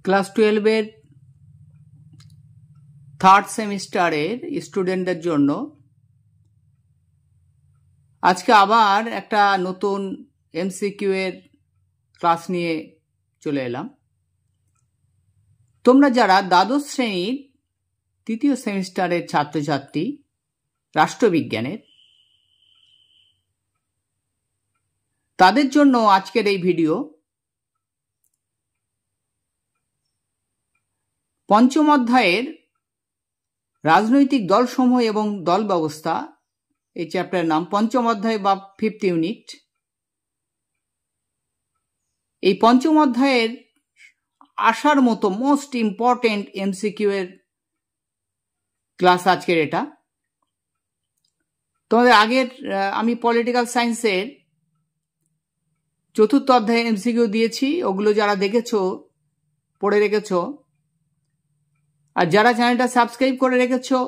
Class 12-এর third সেমিস্টারের স্টুডেন্টদের জন্য আজকে আবার একটা নতুন এমসিকিউ এর ক্লাস নিয়ে চলে এলাম। তোমরা যারা দ্বাদশ শ্রেণীর তৃতীয় সেমিস্টারের ছাত্রছাত্রী রাষ্ট্রবিজ্ঞানের, তাদের জন্য আজকের এই ভিডিও। পঞ্চম অধ্যায়ের রাজনৈতিক দলসমূহ এবং দল ব্যবস্থা, এই চ্যাপ্টারের নাম পঞ্চম অধ্যায় বা 5th ইউনিট। এই পঞ্চম অধ্যায়ের আসার মতো মোস্ট ইম্পর্টেন্ট এমসিকিউ এর ক্লাস আজকের এটা। তোমাদের আগের আমি পলিটিক্যাল সায়েন্সের চতুর্থ অধ্যায়ে এমসিকিউ দিয়েছি, ওগুলো যারা দেখেছো পড়ে রেখেছো, আর যারা চ্যানেলটা সাবস্ক্রাইব করে রেখেছো,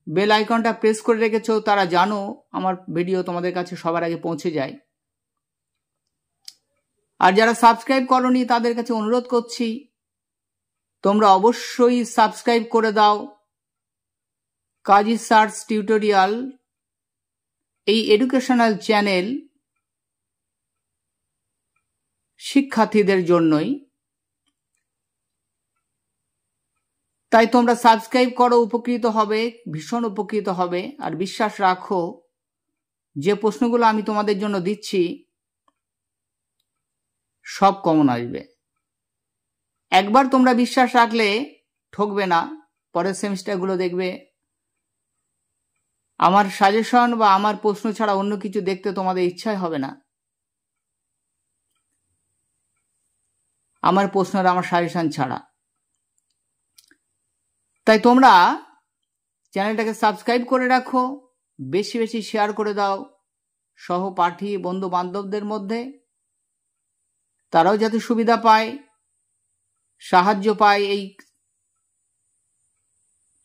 বেল আইকনটা প্রেস করে রেখেছো, তারা জানো আমার ভিডিও তোমাদের কাছে সবার আগে পৌঁছে যায়। আর যারা সাবস্ক্রাইব করোনি তাদের কাছে অনুরোধ করছি, তোমরা অবশ্যই সাবস্ক্রাইব করে দাও কাজী সার্চ টিউটোরিয়াল, এই এডুকেশনাল চ্যানেল শিক্ষার্থীদের জন্যই। তাই তোমরা সাবস্ক্রাইব করো, উপকৃত হবে, ভীষণ উপকৃত হবে। আর বিশ্বাস রাখো যে প্রশ্নগুলো আমি তোমাদের জন্য দিচ্ছি সব কমন আসবে। একবার তোমরা বিশ্বাস রাখলে ঠকবে না, পরের সেমিস্টারগুলো দেখবে আমার সাজেশন বা আমার প্রশ্ন ছাড়া অন্য কিছু দেখতে তোমাদের ইচ্ছাই হবে না। আমার প্রশ্ন আর আমার সাজেশন ছাড়া। তাই তোমরা চ্যানেলটাকে সাবস্ক্রাইব করে রাখো, বেশি বেশি শেয়ার করে দাও সহপাঠী বন্ধু বান্ধবদের মধ্যে, তারাও যাতে সুবিধা পায়, সাহায্য পায় এই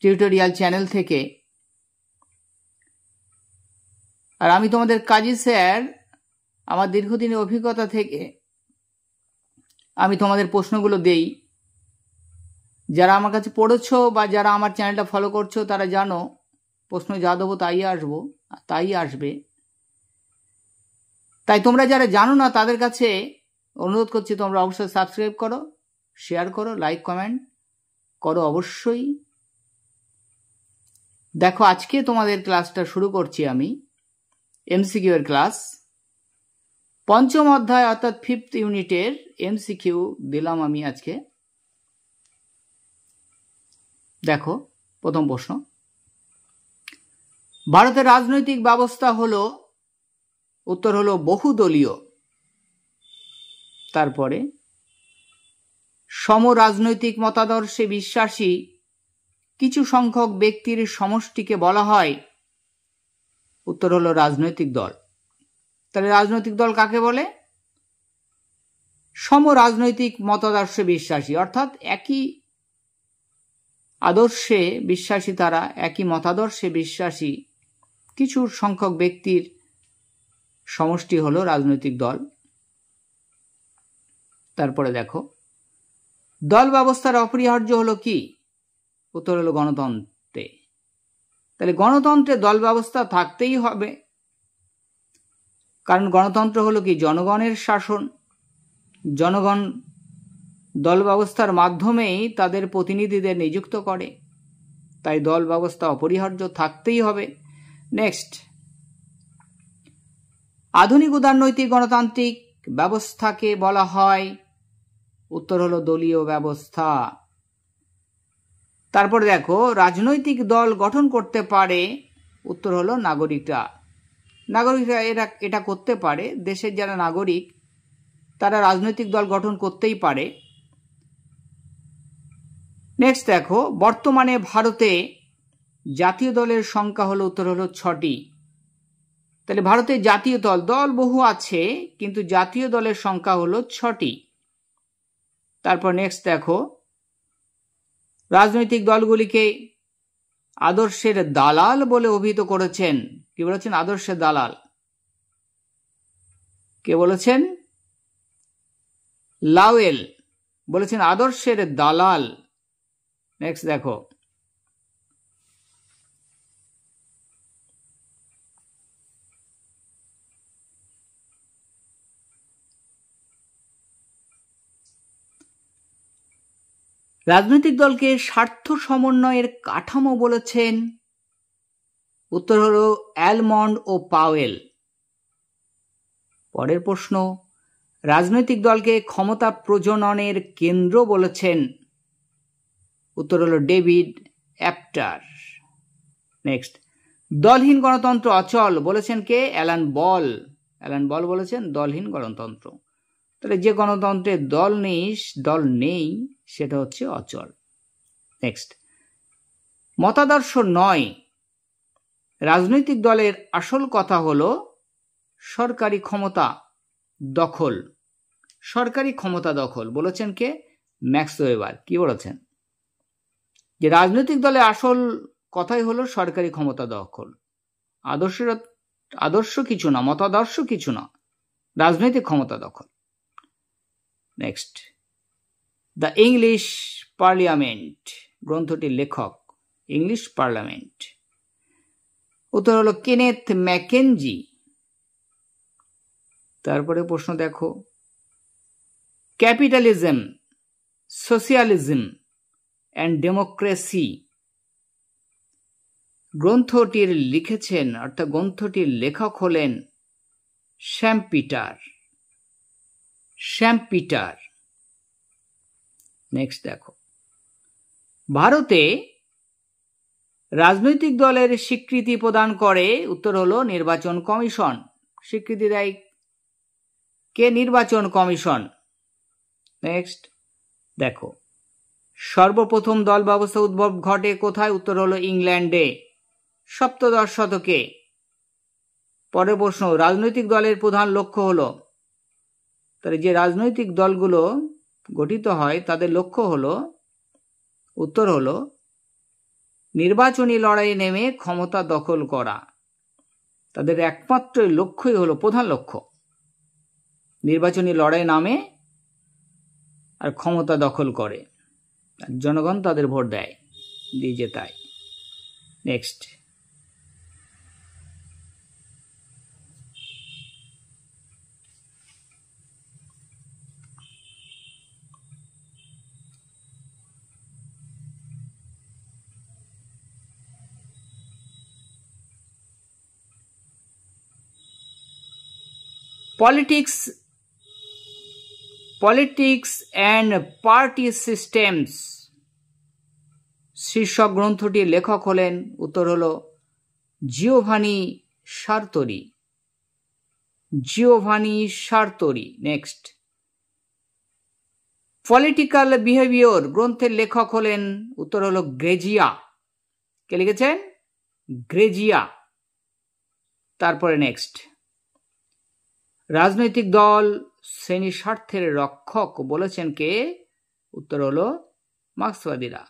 টিউটোরিয়াল চ্যানেল থেকে। আর আমি তোমাদের কাজী স্যার, আমার দীর্ঘদিনের অভিজ্ঞতা থেকে আমি তোমাদের প্রশ্নগুলো দেই। যারা আমার কাছে পড়েছো বা যারা আমার চ্যানেলটা ফলো করছো তারা জানো প্রশ্ন যা দেবো তাই আসবে। তাই তোমরা যারা জানো না তাদের কাছে অনুরোধ করছি, তোমরা অবশ্যই সাবস্ক্রাইব করো, শেয়ার করো, লাইক কমেন্ট করো অবশ্যই। দেখো আজকে তোমাদের ক্লাসটা শুরু করছি আমি এমসিকিউ এর ক্লাস। পঞ্চম অধ্যায় অর্থাৎ 5th ইউনিটের এমসিকিউ দিলাম আমি আজকে। দেখো প্রথম প্রশ্ন, ভারতের রাজনৈতিক ব্যবস্থা হলো, উত্তর হলো বহুদলীয়। তারপরে সম রাজনৈতিক মতাদর্শে বিশ্বাসী কিছু সংখ্যক ব্যক্তির সমষ্টিকে বলা হয়, উত্তর হলো রাজনৈতিক দল। তাহলে রাজনৈতিক দল কাকে বলে? সম রাজনৈতিক মতাদর্শে বিশ্বাসী, অর্থাৎ একই আদর্শে বিশ্বাসী, তারা একই মতাদর্শে বিশ্বাসী কিছু সংখ্যক ব্যক্তির সমষ্টি হলো রাজনৈতিক দল। তারপরে দেখো দল ব্যবস্থার অপরিহার্য হলো কি? উত্তর হলো গণতন্ত্রে। তাহলে গণতন্ত্রে দল ব্যবস্থা থাকতেই হবে, কারণ গণতন্ত্র হলো কি? জনগণের শাসন। জনগণ দল ব্যবস্থার মাধ্যমেই তাদের প্রতিনিধিদের নিযুক্ত করে, তাই দল ব্যবস্থা অপরিহার্য থাকতেই হবে। নেক্সট, আধুনিক উদারনৈতিক গণতান্ত্রিক ব্যবস্থাকে বলা হয়, উত্তর হলো দলীয় ব্যবস্থা। তারপরে দেখো রাজনৈতিক দল গঠন করতে পারে, উত্তর হলো নাগরিকরা। নাগরিকরা এটা করতে পারে, দেশের যারা নাগরিক তারা রাজনৈতিক দল গঠন করতেই পারে। নেক্সট দেখো বর্তমানে ভারতে জাতীয় দলের সংখ্যা হলো, উত্তর হলো 6টি। তাহলে ভারতে জাতীয় দল বহু আছে, কিন্তু জাতীয় দলের সংখ্যা হলো 6টি। তারপর নেক্সট দেখো রাজনৈতিক দলগুলিকে আদর্শের দালাল বলে অভিহিত করেছেন। কি বলেছেন? আদর্শের দালাল। কে বলেছেন? লাওয়েল। বলেছেন আদর্শের দালাল। নেক্সট দেখো, রাজনৈতিক দলকে স্বার্থ সমন্বয়ের কাঠামো বলেছেন, উত্তর হলো অ্যালমন্ড ও পাওয়েল। পরের প্রশ্ন, রাজনৈতিক দলকে ক্ষমতা প্রজননের কেন্দ্র বলেছেন, উত্তর হলো ডেভিড অ্যাপ্টার। নেক্সট, দলহীন গণতন্ত্র অচল বলেছেন কে? Alan Ball. অ্যালান বল বলেছেন দলহীন গণতন্ত্র। তাহলে যে গণতন্ত্রের দল নেই সেটা হচ্ছে অচল। নেক্সট, মতাদর্শ নয়, রাজনৈতিক দলের আসল কথা হলো সরকারি ক্ষমতা দখল। সরকারি ক্ষমতা দখল বলেছেন কে? Max weber. কি বলেছেন? যে রাজনৈতিক দলের আসল কথাই হলো সরকারি ক্ষমতা দখল। আদর্শ কিছু না, মতাদর্শ কিছু না, রাজনৈতিক ক্ষমতা দখল। নেক্সট, দ্য ইংলিশ পার্লিয়ামেন্ট গ্রন্থটির লেখক, ইংলিশ পার্লামেন্ট, উত্তর হলো কেনেথ ম্যাকেনজি। তারপরে প্রশ্ন দেখো, ক্যাপিটালিজম, সোশিয়ালিজম অ্যান্ড ডেমোক্রেসি গ্রন্থটির লিখেছেন অর্থাৎ গ্রন্থটির লেখক হলেন শ্যাম পিটার। নেক্সট দেখো, ভারতে রাজনৈতিক দলের স্বীকৃতি প্রদান করে, উত্তর হলো নির্বাচন কমিশন। স্বীকৃতি দেয় কে? নির্বাচন কমিশন। নেক্সট দেখো, সর্বপ্রথম দল ব্যবস্থা উদ্ভব ঘটে কোথায়? উত্তর হলো ইংল্যান্ডে, সপ্তদশ শতকে। পরের প্রশ্ন, রাজনৈতিক দলের প্রধান লক্ষ্য হলো, তাহলে যে রাজনৈতিক দলগুলো গঠিত হয় তাদের লক্ষ্য হলো, উত্তর হলো নির্বাচনী লড়াইয়ে নেমে ক্ষমতা দখল করা। তাদের একমাত্র লক্ষ্যই হলো, প্রধান লক্ষ্য, নির্বাচনী লড়াই নামে আর ক্ষমতা দখল করে, জনগণ তাদের ভোট দেয়, দিয়ে জেতায়। Next, politics and party systems শীর্ষক গ্রন্থটির লেখক হলেন, উত্তর হলো Giovanni Sartori. Next, political behaviour গ্রন্থের লেখক হলেন, উত্তর হলো গ্রেজিয়া। কে লিখেছেন? গ্রেজিয়া। তারপরে নেক্সট, রাজনৈতিক দল শ্রেণী স্বার্থের রক্ষক বলেছেন কে? উত্তর হলো মার্ক্সবাদীরা।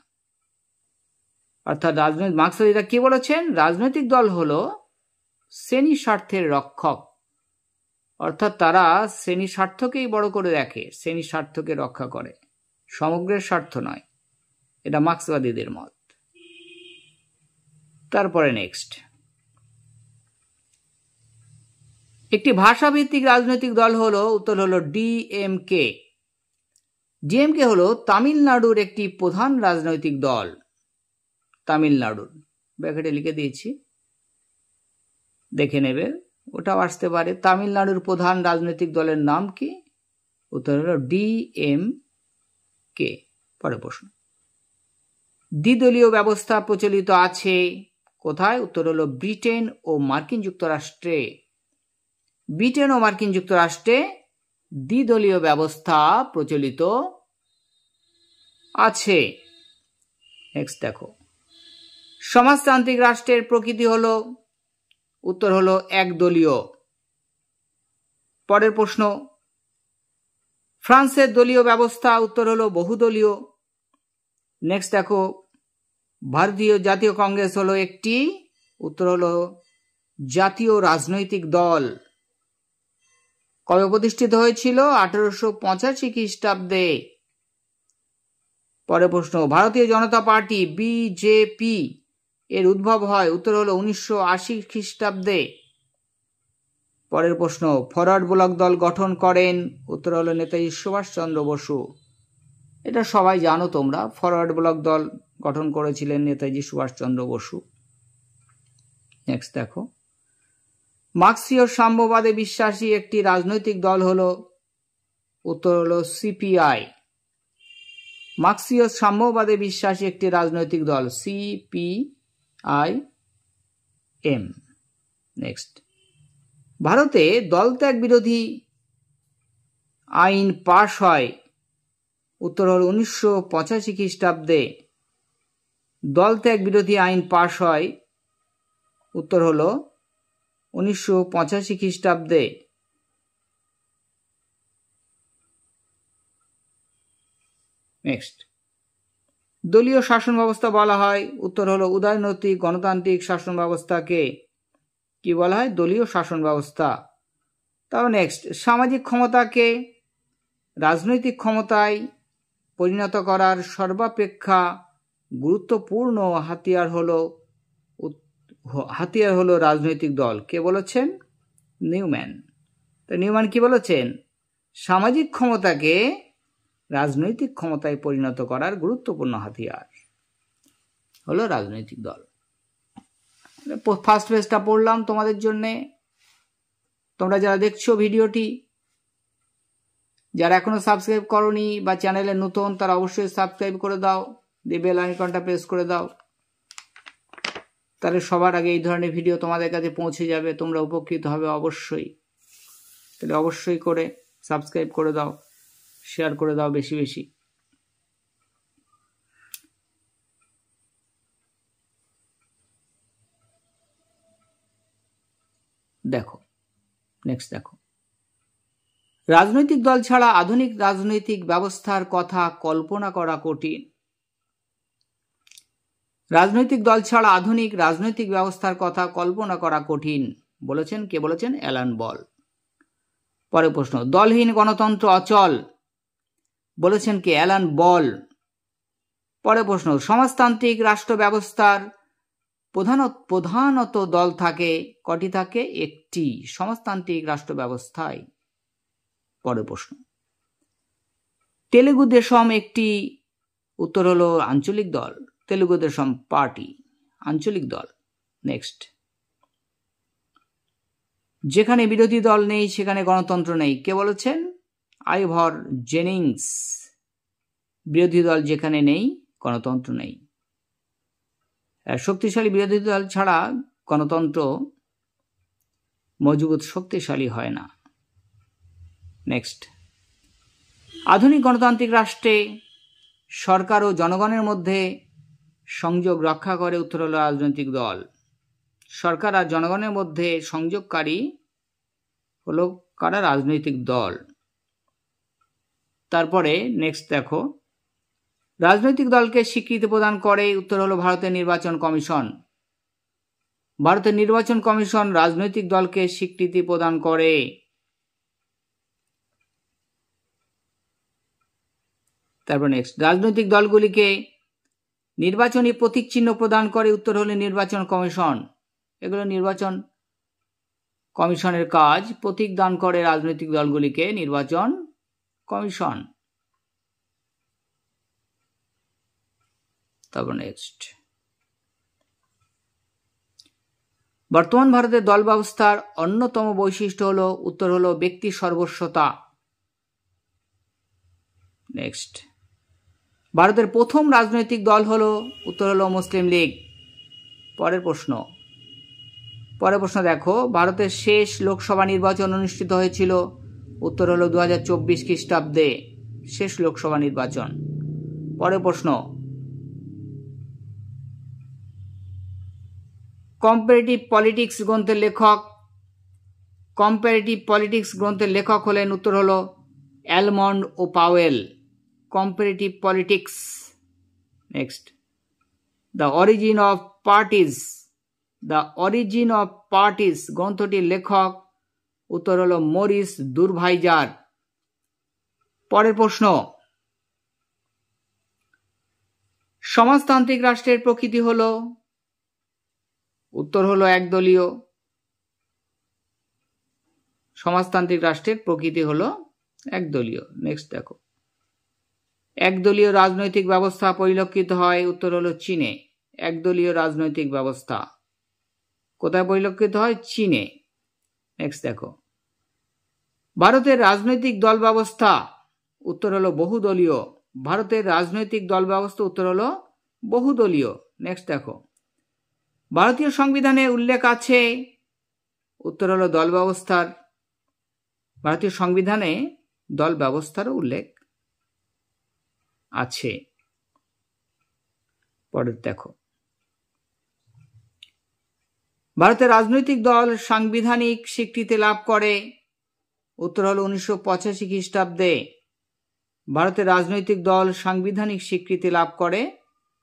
অর্থাৎ মার্ক্সবাদীরা কি বলেছেন? রাজনৈতিক দল হলো শ্রেণী স্বার্থের রক্ষক, অর্থাৎ তারা শ্রেণী স্বার্থকেই বড় করে দেখে, শ্রেণী স্বার্থকে রক্ষা করে, সমগ্রের স্বার্থ নয়। এটা মার্ক্সবাদীদের মত। তারপরে নেক্সট, একটি ভাষাভিত্তিক রাজনৈতিক দল হলো, উত্তর হলো ডিএমকে। ডিএমকে হলো তামিলনাড়ুর একটি প্রধান রাজনৈতিক দল। তামিলনাড়ুর, ব্র্যাকেটে লিখে দিয়েছি, দেখে নেবে, ওটাও আসতে পারে। তামিলনাড়ুর প্রধান রাজনৈতিক দলের নাম কি? উত্তর হলো ডিএমকে। পরের প্রশ্ন, দ্বিদলীয় ব্যবস্থা প্রচলিত আছে কোথায়? উত্তর হলো ব্রিটেন ও মার্কিন যুক্তরাষ্ট্রে। ব্রিটেন ও মার্কিন যুক্তরাষ্ট্রে দ্বিদলীয় ব্যবস্থা প্রচলিত আছে। নেক্সট দেখো, সমাজতান্ত্রিক রাষ্ট্রের প্রকৃতি হলো, উত্তর হলো একদলীয়। পরের প্রশ্ন, ফ্রান্সের দলীয় ব্যবস্থা, উত্তর হলো বহুদলীয়। নেক্সট দেখো, ভারতীয় জাতীয় কংগ্রেস হলো একটি, উত্তর হলো জাতীয় রাজনৈতিক দল। কবে প্রতিষ্ঠিত হয়েছিল? 1885 খ্রিস্টাব্দে। পরের প্রশ্ন, ভারতীয় জনতা পার্টি বিজেপি এর উদ্ভব হয়, উত্তর হলো 1980 খ্রিস্টাব্দে। পরের প্রশ্ন, ফরওয়ার্ড ব্লক দল গঠন করেন, উত্তর হলো নেতাজি সুভাষচন্দ্র বসু। এটা সবাই জানো তোমরা, ফরওয়ার্ড ব্লক দল গঠন করেছিলেন নেতাজি সুভাষচন্দ্র বসু। নেক্সট দেখো, মার্ক্সীয় সাম্যবাদে বিশ্বাসী একটি রাজনৈতিক দল হলো, উত্তর হলো সিপিআই। মার্ক্সীয় সাম্যবাদে বিশ্বাসী একটি রাজনৈতিক দল সিপিআইএম। নেক্সট, ভারতে দলত্যাগ বিরোধী আইন পাশ হয়, উত্তর হল 1985 খ্রিস্টাব্দে। দলত্যাগ বিরোধী আইন পাশ হয়, উত্তর হল 1985 খ্রিস্টাব্দে। নেক্সট, দলীয় শাসন ব্যবস্থা বলা হয়, উত্তর হলো উদারনৈতিক গণতান্ত্রিক শাসন ব্যবস্থাকে কি বলা হয়? দলীয় শাসন ব্যবস্থা। তারপর নেক্সট, সামাজিক ক্ষমতাকে রাজনৈতিক ক্ষমতায় পরিণত করার সর্বাপেক্ষা গুরুত্বপূর্ণ হাতিয়ার হলো রাজনৈতিক দল। কে বলেছেন? নিউম্যান। তো নিউম্যান কি বলেছেন? সামাজিক ক্ষমতাকে রাজনৈতিক ক্ষমতায় পরিণত করার গুরুত্বপূর্ণ হাতিয়ার হলো রাজনৈতিক দল। ফার্স্ট পেজটা পড়লাম তোমাদের জন্যে। তোমরা যারা দেখছো ভিডিওটি, যারা এখনো সাবস্ক্রাইব করনি বা চ্যানেলে নতুন, তারা অবশ্যই সাবস্ক্রাইব করে দাও, দিয়ে বেল আইকনটা প্রেস করে দাও, তাহলে সবার আগে এই ধরনের ভিডিও তোমাদের কাছে পৌঁছে যাবে, তোমরা উপকৃত হবে অবশ্যই। তাহলে অবশ্যই করে সাবস্ক্রাইব করে দাও, শেয়ার করে দাও বেশি বেশি। দেখো, নেক্সট দেখো, রাজনৈতিক দল ছাড়া আধুনিক রাজনৈতিক ব্যবস্থার কথা কল্পনা করা কঠিন। রাজনৈতিক দল ছাড়া আধুনিক রাজনৈতিক ব্যবস্থার কথা কল্পনা করা কঠিন বলেছেন কে? বলেছেন অ্যালান বল। পরের প্রশ্ন, দলহীন গণতন্ত্র অচল বলেছেন কে? Alan Ball. পরের প্রশ্ন, সমাজতান্ত্রিক রাষ্ট্র ব্যবস্থার প্রধানত দল থাকে, কটি থাকে? একটি, সমাজতান্ত্রিক রাষ্ট্র ব্যবস্থায়। পরের প্রশ্ন, তেলুগু দেশম একটি, উত্তর হলো আঞ্চলিক দল, তেলুগু দেশম পার্টি আঞ্চলিক দল। নেক্সট, যেখানে বিরোধী দল নেই সেখানে গণতন্ত্র নেই, কে বলেছেন? আইভর জেনিংস। বিরোধী দল যেখানে নেই গণতন্ত্র নেই। শক্তিশালী বিরোধী দল ছাড়া গণতন্ত্র মজবুত শক্তিশালী হয় না। নেক্সট, আধুনিক গণতান্ত্রিক রাষ্ট্রে সরকার ও জনগণের মধ্যে সংযোগ রক্ষা করে, উত্তর হলো রাজনৈতিক দল। সরকার আর জনগণের মধ্যে সংযোগকারী হলো কারা? রাজনৈতিক দল। তারপরে নেক্সট দেখো, রাজনৈতিক দলকে স্বীকৃতি প্রদান করে, উত্তর হলো ভারতের নির্বাচন কমিশন। ভারতের নির্বাচন কমিশন রাজনৈতিক দলকে স্বীকৃতি প্রদান করে। তারপর নেক্সট, রাজনৈতিক দলগুলিকে নির্বাচনী প্রতীক চিহ্ন প্রদান করে, উত্তর হলো নির্বাচন কমিশন। এগুলো নির্বাচন কমিশনের কাজ, প্রতীক দান করে রাজনৈতিক দলগুলিকে নির্বাচন কমিশন। তারপর নেক্সট, বর্তমান ভারতের দল ব্যবস্থার অন্যতম বৈশিষ্ট্য হলো, উত্তর হলো ব্যক্তি সর্বস্বতা। নেক্সট, ভারতের প্রথম রাজনৈতিক দল হলো, উত্তর হলো মুসলিম লীগ। পরের প্রশ্ন দেখো, ভারতের শেষ লোকসভা নির্বাচন অনুষ্ঠিত হয়েছিল, উত্তর হলো 2024 খ্রিস্টাব্দে শেষ লোকসভা নির্বাচন। পরের প্রশ্ন, কম্পারেটিভ পলিটিক্স গ্রন্থের লেখক হলেন, উত্তর হলো অ্যালমন্ড ও Powell. Comparative politics. Next, the origin of parties গ্রন্থটির লেখক, উত্তর হলো মরিস দুরভাইজার। পরের প্রশ্ন, সমাজতান্ত্রিক রাষ্ট্রের প্রকৃতি হলো, উত্তর হলো একদলীয়। সমাজতান্ত্রিক রাষ্ট্রের প্রকৃতি হলো একদলীয়। নেক্সট দেখো, একদলীয় রাজনৈতিক ব্যবস্থা পরিলক্ষিত হয়, উত্তর হলো চীনে। একদলীয় রাজনৈতিক ব্যবস্থা কোথায় পরিলক্ষিত হয়? চীনে। নেক্সট দেখো, ভারতের রাজনৈতিক দল ব্যবস্থা, উত্তর হলো বহুদলীয়। ভারতের রাজনৈতিক দল ব্যবস্থা উত্তর হলো বহুদলীয়। নেক্সট দেখো, ভারতীয় সংবিধানে উল্লেখ আছে, উত্তর হলো দল ব্যবস্থার। ভারতীয় সংবিধানে দল ব্যবস্থারও উল্লেখ আছে। পরের দেখো, ভারতের রাজনৈতিক দল সাংবিধানিক স্বীকৃতি লাভ করে, উত্তর হলো 1985 খ্রিস্টাব্দে। ভারতের রাজনৈতিক দল সাংবিধানিক স্বীকৃতি লাভ করে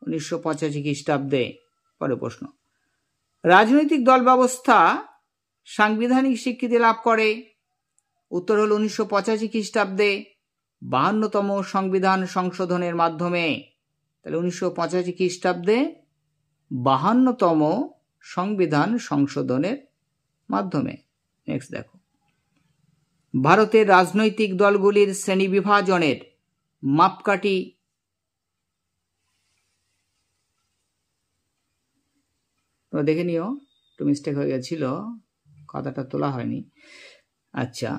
1985 খ্রিস্টাব্দে। পরের প্রশ্ন, রাজনৈতিক দল ব্যবস্থা সাংবিধানিক স্বীকৃতি লাভ করে, উত্তর হলো 1985 খ্রিস্টাব্দে 52তম সংবিধান সংশোধনের মাধ্যমে। তাহলে 1985 খ্রিস্টাব্দে 52তম সংবিধান সংশোধনের মাধ্যমে। নেক্সট দেখো, ভারতের রাজনৈতিক দলগুলির শ্রেণী বিভাজনের মাপকাঠি, দেখে নিও, একটু মিস্টেক হয়ে গেছিল, কথাটা তোলা হয়নি। আচ্ছা,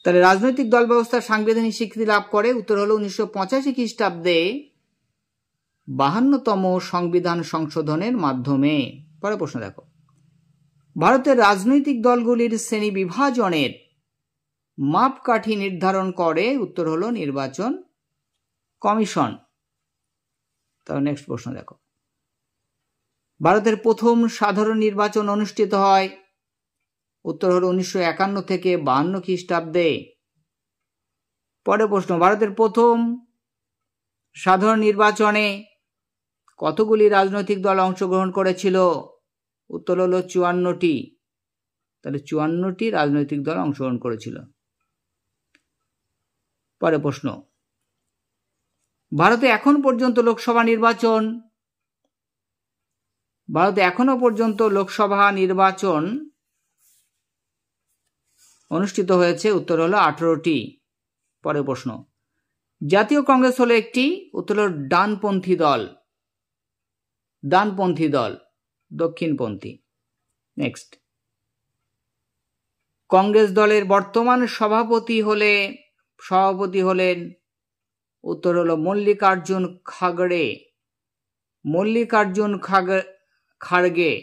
তাহলে রাজনৈতিক দল ব্যবস্থা সাংবিধানিক স্বীকৃতি লাভ করে, উত্তর হলো 1985 খ্রিস্টাব্দে 52তম সংবিধান সংশোধনের মাধ্যমে। পরের প্রশ্ন দেখো, ভারতের রাজনৈতিক দলগুলির শ্রেণী বিভাজনের মাপকাঠি নির্ধারণ করে, উত্তর হলো নির্বাচন কমিশন। তাহলে নেক্সট প্রশ্ন দেখো, ভারতের প্রথম সাধারণ নির্বাচন অনুষ্ঠিত হয়, উত্তর হলো 1951 থেকে 52 খ্রিস্টাব্দে। পরের প্রশ্ন, ভারতের প্রথম সাধারণ নির্বাচনে কতগুলি রাজনৈতিক দল অংশগ্রহণ করেছিল? উত্তর হলো 54টি। তাহলে 54টি রাজনৈতিক দল অংশগ্রহণ করেছিল। পরের প্রশ্ন, ভারতে এখন পর্যন্ত লোকসভা নির্বাচন, ভারতে এখনো পর্যন্ত লোকসভা নির্বাচন অনুষ্ঠিত হয়েছে, উত্তর হলো 18টি। পরের প্রশ্ন, জাতীয় কংগ্রেস হলো একটি, উত্তর হলো ডানপন্থী দল। ডানপন্থী দল, দক্ষিণপন্থী। নেক্সট, কংগ্রেস দলের বর্তমান সভাপতি হলেন, উত্তর হলো মল্লিকার্জুন খাড়গে। মল্লিকার্জুন খাড়গে।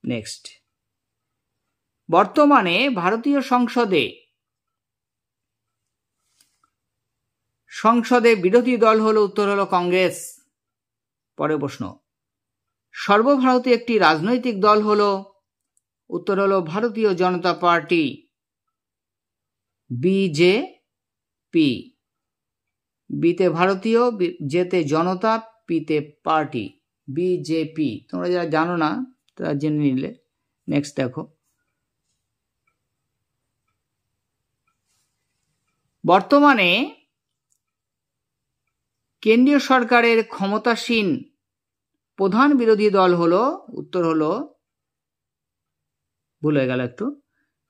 নেক্সট, বর্তমানে ভারতীয় সংসদে বিরোধী দল হলো, উত্তর হলো কংগ্রেস। পরের প্রশ্ন, সর্বভারতীয় একটি রাজনৈতিক দল হলো, উত্তর হলো ভারতীয় জনতা পার্টি, বিজেপি। বিতে ভারতীয়, জেতে জনতা, পিতে পার্টি, বিজেপি। তোমরা যারা জানো না তারা জেনে নিলে। নেক্সট দেখো, বর্তমানে কেন্দ্রীয় সরকারের ক্ষমতাসীন প্রধান বিরোধী দল হলো, উত্তর হলো, ভুল হয়ে গেল একটু,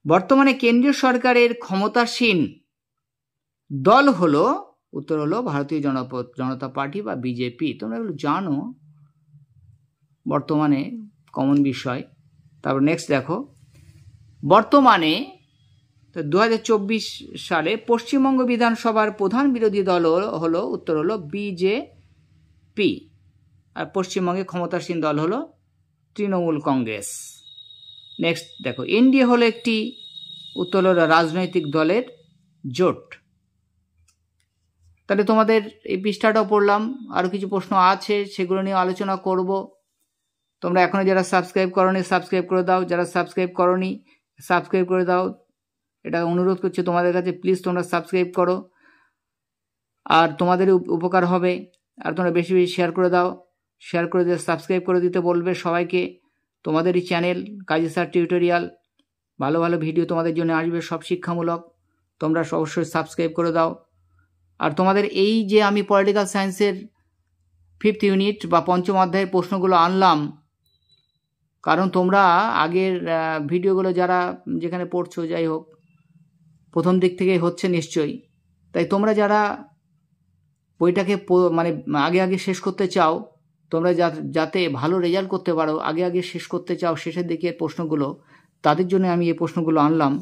বর্তমানে কেন্দ্রীয় সরকারের ক্ষমতাসীন দল হলো, উত্তর হলো ভারতীয় জনতা পার্টি বা বিজেপি। তোমরা এগুলো জানো, বর্তমানে কমন বিষয়। তারপর নেক্সট দেখো, বর্তমানে 2024 সালে পশ্চিমবঙ্গ বিধানসভার প্রধান বিরোধী দল হলো, উত্তর হলো বিজেপি। আর পশ্চিমবঙ্গে ক্ষমতাসীন দল হলো তৃণমূল কংগ্রেস। নেক্সট দেখো, এনডিএ হলো একটি, উত্তর হলো রাজনৈতিক দলের জোট। তাহলে তোমাদের এই পৃষ্ঠাটাও পড়লাম, আরও কিছু প্রশ্ন আছে সেগুলো নিয়ে আলোচনা করব। তোমরা এখনো যারা সাবস্ক্রাইব করোনি সাবস্ক্রাইব করে দাও, যারা সাবস্ক্রাইব করোনি সাবস্ক্রাইব করে দাও, এটা অনুরোধ করছি তোমাদের কাছে, প্লিজ তোমরা সাবস্ক্রাইব করো, আর তোমাদের উপকার হবে। আর তোমরা বেশি বেশি শেয়ার করে দাও, শেয়ার করে দিয়ে সাবস্ক্রাইব করে দিতে বলবে সবাইকে। তোমাদেরই চ্যানেল কাজী স্যার টিউটোরিয়াল, ভালো ভালো ভিডিও তোমাদের জন্য আসবে, সব শিক্ষামূলক। তোমরা অবশ্যই সাবস্ক্রাইব করে দাও। আর তোমাদের এই যে আমি পলিটিক্যাল সায়েন্সের 5th ইউনিট বা পঞ্চম অধ্যায়ের প্রশ্নগুলো আনলাম, কারণ তোমরা আগের ভিডিওগুলো যারা যেখানে পড়ছো, যাই হোক প্রথম দিক থেকে হচ্ছে নিশ্চয়ই, তাই তোমরা যারা বইটাকে মানে আগে শেষ করতে চাও, তোমরা যাতে ভালো রেজাল্ট করতে পারো, আগে শেষ করতে চাও শেষের দিকের প্রশ্নগুলো, তাদের জন্য আমি এই প্রশ্নগুলো আনলাম,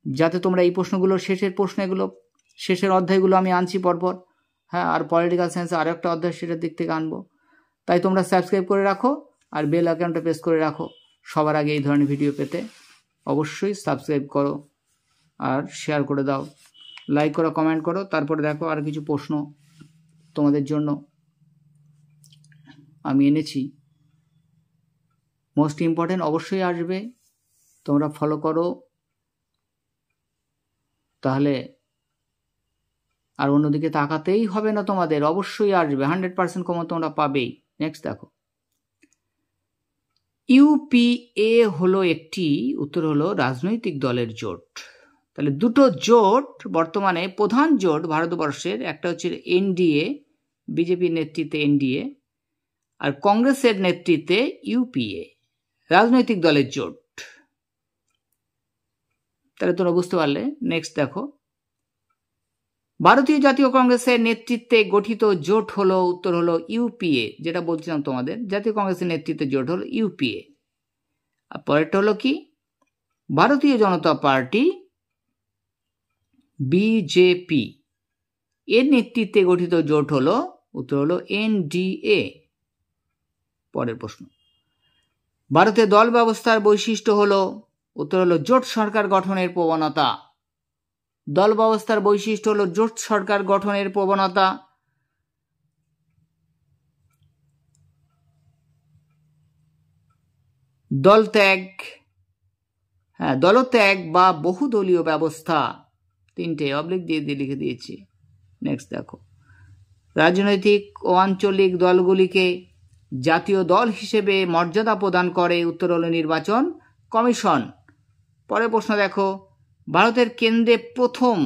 যাতে তোমরা এই প্রশ্নগুলো শেষের অধ্যায়গুলো আমি আনছি পরপর। হ্যাঁ, আর পলিটিক্যাল সায়েন্স আরও একটা অধ্যায় সেটার দিক থেকে আনবো। তাই তোমরা সাবস্ক্রাইব করে রাখো আর বেল আইকনটা প্রেস করে রাখো সবার আগে এই ধরনের ভিডিও পেতে। অবশ্যই সাবস্ক্রাইব করো আর শেয়ার করে দাও, লাইক করো, কমেন্ট করো। তারপরে দেখো আর কিছু প্রশ্ন তোমাদের জন্য আমি এনেছি, মোস্ট ইম্পর্টেন্ট, অবশ্যই আসবে। তোমরা ফলো করো, তাহলে আর অন্যদিকে তাকাতেই হবে না তোমাদের, অবশ্যই আসবে, 100% কমন তোমরা পাবেই। নেক্সট দেখো, ইউপিএ হলো একটি, উত্তর হলো রাজনৈতিক দলের জোট। তাহলে দুটো জোট বর্তমানে প্রধান জোট ভারতবর্ষের, একটা হচ্ছে এনডিএ, বিজেপির নেতৃত্বে এনডিএ, আর কংগ্রেসের নেতৃত্বে ইউপিএ, রাজনৈতিক দলের জোট। তাহলে তোমরা বুঝতে পারলে। নেক্সট দেখো, ভারতীয় জাতীয় কংগ্রেসের নেতৃত্বে গঠিত জোট হলো, উত্তর হলো ইউপিএ, যেটা বলছিলাম তোমাদের, জাতীয় কংগ্রেসের নেতৃত্বে জোট হলো ইউপিএ। আর পরেরটা হলো কি, ভারতীয় জনতা পার্টি বিজেপি এর নেতৃত্বে গঠিত জোট হলো, উত্তর হলো এনডিএ। পরের প্রশ্ন, ভারতের দল ব্যবস্থার বৈশিষ্ট্য হলো, উত্তর হলো জোট সরকার গঠনের প্রবণতা। দল ব্যবস্থার বৈশিষ্ট্য হলো জোট সরকার গঠনের প্রবণতা। দলত্যাগ বা বহুদলীয় ব্যবস্থা, তিনটে অবলিক দিয়ে লিখে দিয়েছি। নেক্সট দেখো, রাজনৈতিক ও আঞ্চলিক দলগুলিকে জাতীয় দল হিসেবে মর্যাদা প্রদান করে, উত্তর হলো নির্বাচন কমিশন। পরের প্রশ্ন দেখো, ভারতের কেন্দ্রে প্রথম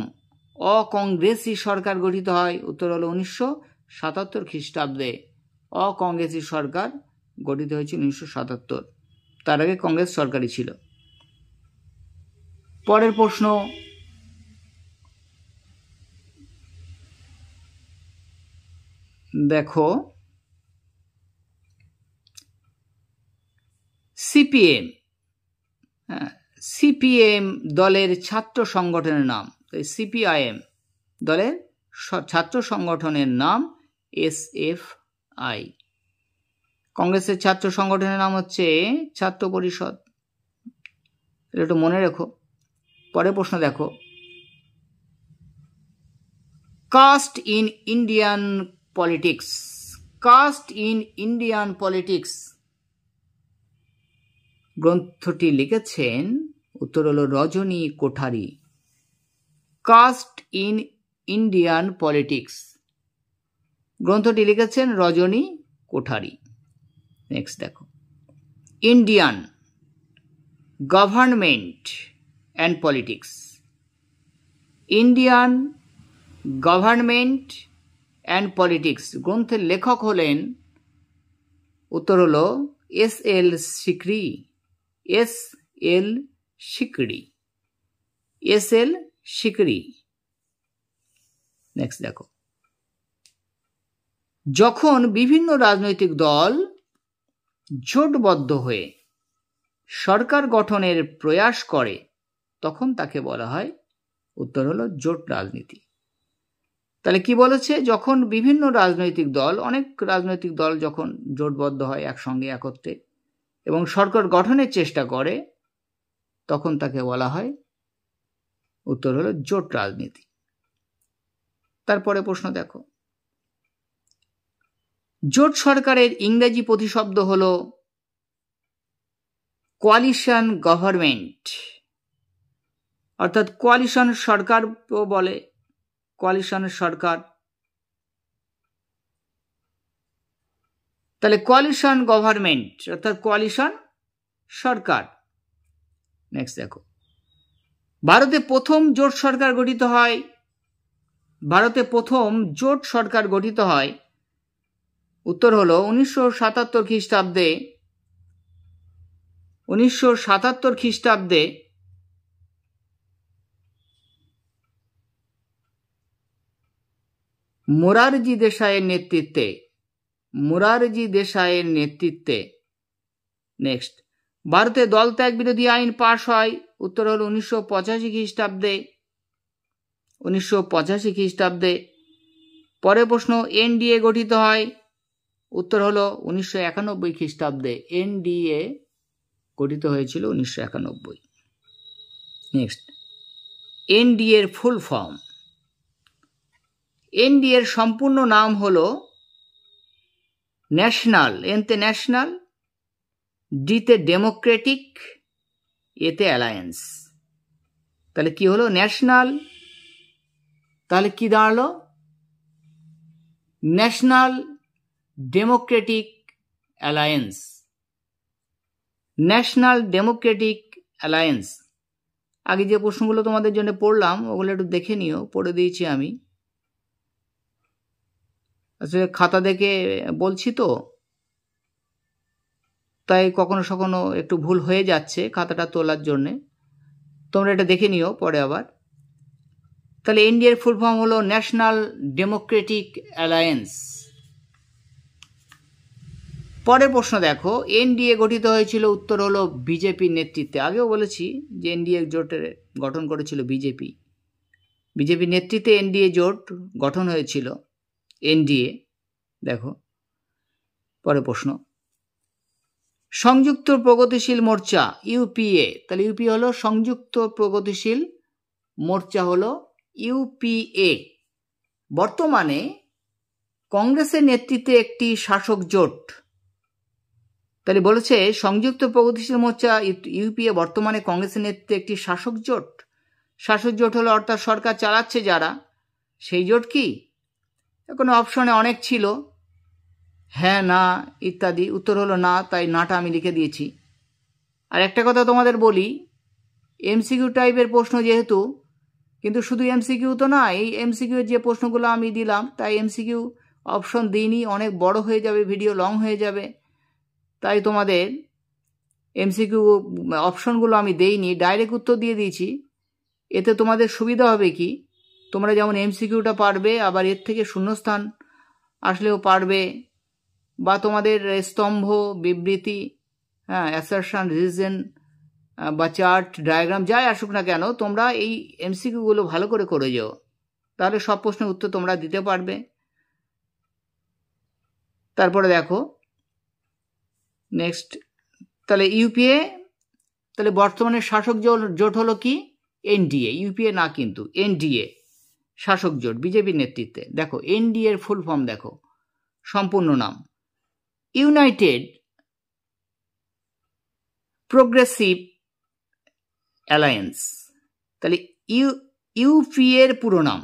অকংগ্রেসি সরকার গঠিত হয়, উত্তর হলো 1977 খ্রিস্টাব্দে। অকংগ্রেসি সরকার গঠিত হয়েছিল 1977, তার আগে কংগ্রেস সরকারই ছিল। পরের প্রশ্ন, দেখো সিপিএম দলের ছাত্র সংগঠনের নাম, সিপিআইএম দলের ছাত্র সংগঠনের নাম এসএফআই। কংগ্রেসের ছাত্র সংগঠনের নাম হচ্ছে ছাত্র পরিষদ, এটা মনে রেখো। পরের প্রশ্ন দেখো, caste in Indian politics, caste in Indian politics গ্রন্থটি লিখেছেন, উত্তর হলো Rajni Kothari. Caste in Indian politics গ্রন্থটি লিখেছেন রজনী কোঠারি। নেক্সট দেখো, Indian government and politics, Indian government and politics গ্রন্থের লেখক হলেন, উত্তর হলো S L. Sikri. S L. Sikri, S L. Sikri. Next দেখো, যখন বিভিন্ন রাজনৈতিক দল জোটবদ্ধ হয়ে সরকার গঠনের প্রয়াস করে তখন তাকে বলা হয়, উত্তর হলো জোট রাজনীতি। তাহলে কি বলেছে, যখন বিভিন্ন রাজনৈতিক দল, অনেক রাজনৈতিক দল যখন জোটবদ্ধ হয় একসঙ্গে একত্রে এবং সরকার গঠনের চেষ্টা করে তখন তাকে বলা হয়, উত্তর হলো জোট রাজনীতি। তারপরে প্রশ্ন দেখো, জোট সরকারের ইংরেজি প্রতিশব্দ হলো কোয়ালিশন গভর্নমেন্ট, অর্থাৎ কোয়ালিশন সরকার বলে, কোয়ালিশন সরকার। তাহলে কোয়ালিশন গভর্নমেন্ট অর্থাৎ কোয়ালিশন সরকার। নেক্সট দেখো, ভারতে প্রথম জোট সরকার গঠিত হয় ভারতে প্রথম জোট সরকার গঠিত হয়? উত্তর হলো 1977 খ্রিস্টাব্দে। 1977 খ্রিস্টাব্দে মোরারজি দেশাইয়ের নেতৃত্বে। মোরারজি দেশাইয়ের নেতৃত্বে। নেক্সট, ভারতে দল ত্যাগ বিরোধী আইন পাশ হয়? উত্তর হল 1985 খ্রিস্টাব্দে। 1985 খ্রিস্টাব্দে। পরের প্রশ্ন, এনডিএ গঠিত হয়? উত্তর হলো 1991 খ্রিস্টাব্দে। এনডিএ গঠিত হয়েছিল 1991। নেক্সট, এনডিএ এর ফুল ফর্ম। এনডিএ এর সম্পূর্ণ নাম হলো ন্যাশনাল, এনতে ন্যাশনাল, ডিতে ডেমোক্রেটিক, এতে অ্যালায়েন্স। তাহলে কি হলো? ন্যাশনাল। তাহলে কি দাঁড়ালো? National Democratic alliance. National Democratic alliance. আগে যে প্রশ্নগুলো তোমাদের জন্য পড়লাম ওগুলো একটু দেখে নিও, পড়ে দিয়েছি আমি। আসলে খাতা দেখে বলছি তো, তাই কখনো কখনো একটু ভুল হয়ে যাচ্ছে খাতাটা তোলার জন্যে। তোমরা এটা দেখে নিও পরে আবার। তাহলে এনডিএর ফুল ফর্ম হলো ন্যাশনাল ডেমোক্রেটিক অ্যালায়েন্স। পরের প্রশ্ন দেখো, এনডিএ গঠিত হয়েছিল? উত্তর হলো বিজেপির নেতৃত্বে। আগেও বলেছি যে এনডিএ জোটের গঠন করেছিল বিজেপি। বিজেপির নেতৃত্বে এনডিএ জোট গঠন হয়েছিল। এনডিএ দেখো। পরের প্রশ্ন, সংযুক্ত প্রগতিশীল মোর্চা ইউপিএ। তাহলে ইউপিএ হলো সংযুক্ত প্রগতিশীল মোর্চা, হলো ইউপিএ। বর্তমানে কংগ্রেসের নেতৃত্বে একটি শাসক জোট। তাহলে বলেছে সংযুক্ত প্রগতিশীল মোর্চা ইউপিএ বর্তমানে কংগ্রেসের নেতৃত্বে একটি শাসক জোট। শাসক জোট হলো অর্থাৎ সরকার চালাচ্ছে যারা, সেই জোট কি? এখন অপশনে অনেক ছিল, হ্যাঁ না ইত্যাদি। উত্তর হলো না, তাই নাটা আমি লিখে দিয়েছি। আর একটা কথা তোমাদের বলি, এমসিকিউ টাইপের প্রশ্ন যেহেতু, কিন্তু শুধু এমসিকিউ তো না, এই এমসিকিউ যে প্রশ্নগুলো আমি দিলাম তাই এমসিকিউ অপশন দিইনি, অনেক বড় হয়ে যাবে, ভিডিও লং হয়ে যাবে, তাই তোমাদের এমসিকিউ অপশনগুলো আমি দেইনি, ডাইরেক্ট উত্তর দিয়ে দিয়েছি। এতে তোমাদের সুবিধা হবে কি, তোমরা যেমন এমসিকিউটা পারবে, আবার এর থেকে শূন্যস্থান আসলেও পারবে, বা তোমাদের স্তম্ভ, বিবৃতি, অ্যাসারশন, রিজন বা চার্ট, ডায়াগ্রাম যাই আসুক না কেন, তোমরা এই এমসিকিউগুলো ভালো করে করে যাও, তাহলে সব প্রশ্নের উত্তর তোমরা দিতে পারবে। তারপরে দেখো নেক্সট, তাহলে ইউপিএ, তাহলে বর্তমানে শাসক জোট হলো কি? এনডিএ। ইউপিএ না কিন্তু এনডিএ শাসক জোট বিজেপির নেতৃত্বে। দেখো এনডিএ এর ফুল ফর্ম দেখো, সম্পূর্ণ নাম ইউনাইটেড প্রোগ্রেসিভ অ্যালায়েন্স। তাহলে ইউপিএ এর পুরো নাম,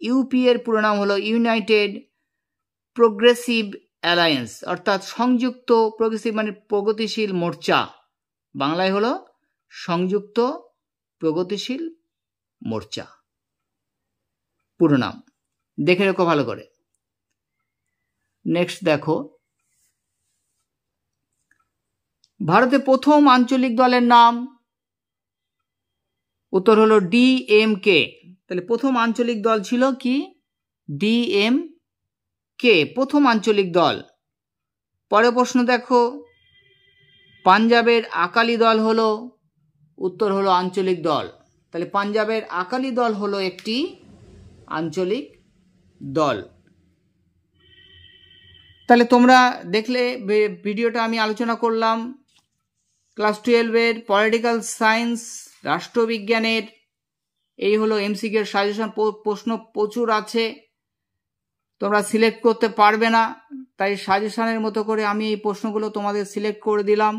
ইউপিএ এর পুরো নাম হলো ইউনাইটেড প্রোগ্রেসিভ অ্যালায়েন্স, অর্থাৎ সংযুক্ত প্রোগ্রেসিভ মানে প্রগতিশীল মোর্চা, বাংলায় হলো সংযুক্ত প্রগতিশীল মোর্চা, পুরো নাম দেখে রেখো ভালো করে। নেক্সট দেখো, ভারতে প্রথম আঞ্চলিক দলের নাম? উত্তর হলো ডিএমকে। তাহলে প্রথম আঞ্চলিক দল ছিল কি? ডিএমকে, প্রথম আঞ্চলিক দল। পরের প্রশ্ন দেখো, পাঞ্জাবের আকালি দল হলো? উত্তর হলো আঞ্চলিক দল। তাহলে পাঞ্জাবের আকালি দল হলো একটি আঞ্চলিক দল। তাহলে তোমরা দেখলে ভিডিওটা আমি আলোচনা করলাম ক্লাস 12-এর পলিটিক্যাল সায়েন্স, রাষ্ট্রবিজ্ঞানের। এই হলো এমসিকিউ সাজেশন, প্রশ্ন প্রচুর আছে, তোমরা সিলেক্ট করতে পারবে না, তাই সাজেশনের মতো করে আমি এই প্রশ্নগুলো তোমাদের সিলেক্ট করে দিলাম।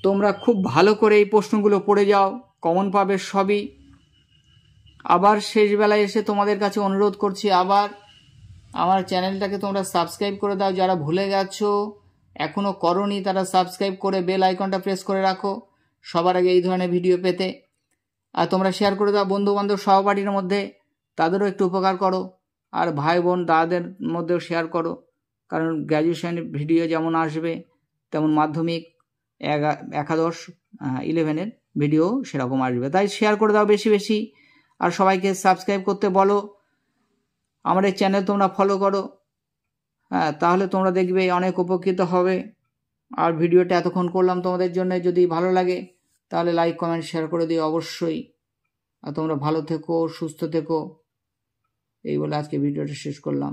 তোমরা খুব ভালো করে এই প্রশ্নগুলো পড়ে যাও, কমন পাবে সবই। আবার শেষ বেলায় এসে তোমাদের কাছে অনুরোধ করছি, আবার আমার চ্যানেলটাকে তোমরা সাবস্ক্রাইব করে দাও, যারা ভুলে গেছো এখনও করোনি তারা সাবস্ক্রাইব করে বেল আইকনটা প্রেস করে রাখো সবার আগে এই ধরনের ভিডিও পেতে। আর তোমরা শেয়ার করে দাও বন্ধুবান্ধব সহপাঠীর মধ্যে, তাদেরও একটু উপকার করো। আর ভাই বোন দাদাদের মধ্যেও শেয়ার করো, কারণ গ্র্যাজুয়েশন ভিডিও যেমন আসবে তেমন মাধ্যমিক একাদশ 11-এর ভিডিও সেরকম আসবে। তাই শেয়ার করে দাও বেশি বেশি, আর সবাইকে সাবস্ক্রাইব করতে বলো। আমার এই চ্যানেল তোমরা ফলো করো, হ্যাঁ, তাহলে তোমরা দেখবে অনেক উপকৃত হবে। আর ভিডিওটা এতক্ষণ করলাম তোমাদের জন্য, যদি ভালো লাগে তাহলে লাইক কমেন্ট শেয়ার করে দিও অবশ্যই। আর তোমরা ভালো থেকো, সুস্থ থেকো, এই বলে আজকে ভিডিওটা শেষ করলাম।